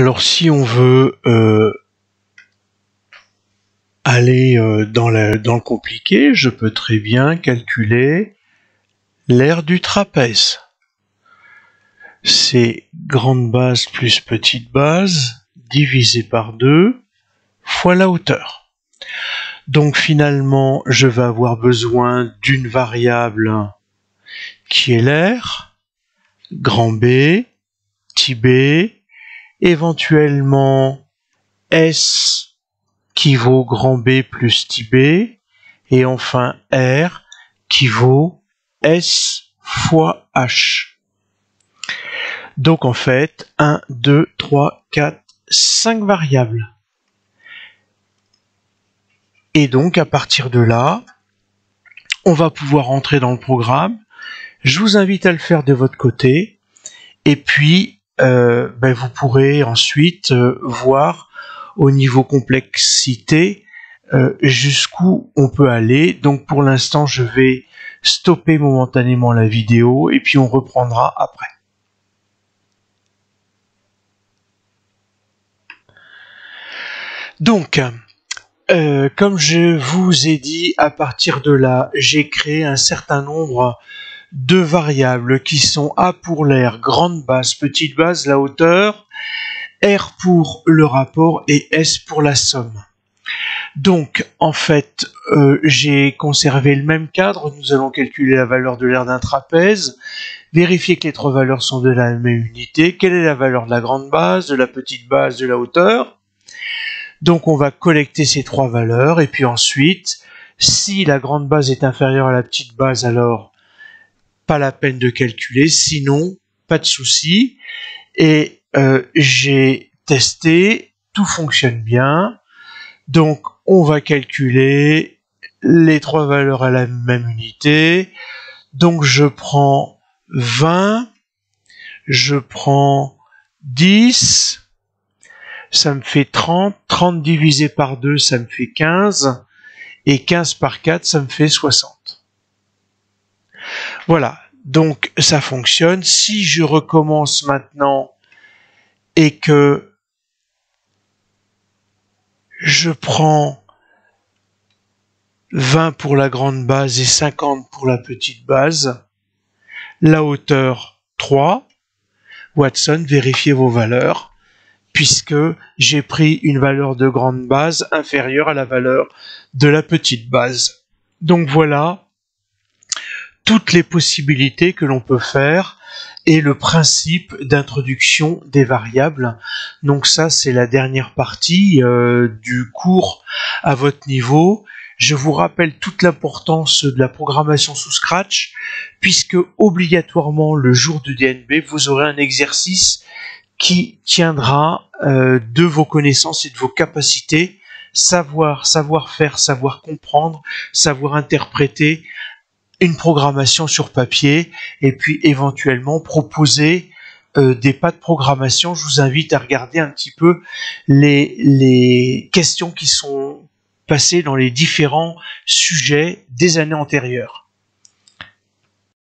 Alors si on veut aller dans le compliqué, je peux très bien calculer l'aire du trapèze. C'est grande base plus petite base divisé par 2 fois la hauteur. Donc finalement, je vais avoir besoin d'une variable qui est l'aire, grand B, petit b, éventuellement S qui vaut grand B plus petit b, et enfin R qui vaut S fois H. Donc en fait, 1, 2, 3, 4, 5 variables. Et donc à partir de là, on va pouvoir entrer dans le programme. Je vous invite à le faire de votre côté. Et puis, vous pourrez ensuite voir au niveau complexité jusqu'où on peut aller. Donc pour l'instant, je vais stopper momentanément la vidéo et puis on reprendra après. Donc, comme je vous ai dit, à partir de là, j'ai créé un certain nombre de variables qui sont A pour l'aire, grande base, petite base, la hauteur, R pour le rapport et S pour la somme. Donc, en fait, j'ai conservé le même cadre. Nous allons calculer la valeur de l'aire d'un trapèze, vérifier que les trois valeurs sont de la même unité. Quelle est la valeur de la grande base, de la petite base, de la hauteur? Donc, on va collecter ces trois valeurs. Et puis ensuite, si la grande base est inférieure à la petite base, alors pas la peine de calculer. Sinon, pas de souci. Et j'ai testé, tout fonctionne bien. Donc, on va calculer les trois valeurs à la même unité. Donc, je prends 20, je prends 10, ça me fait 30. 30 divisé par 2, ça me fait 15. Et 15 par 4, ça me fait 60. Voilà, donc ça fonctionne. Si je recommence maintenant et que je prends 20 pour la grande base et 50 pour la petite base, la hauteur 3, Watson, vérifiez vos valeurs, puisque j'ai pris une valeur de grande base inférieure à la valeur de la petite base. Donc voilà toutes les possibilités que l'on peut faire et le principe d'introduction des variables. Donc ça, c'est la dernière partie du cours à votre niveau. Je vous rappelle toute l'importance de la programmation sous Scratch, puisque obligatoirement le jour du DNB, vous aurez un exercice qui tiendra de vos connaissances et de vos capacités, savoir-faire, savoir comprendre, savoir interpréter une programmation sur papier, et puis éventuellement proposer des pas de programmation. Je vous invite à regarder un petit peu les questions qui sont passées dans les différents sujets des années antérieures.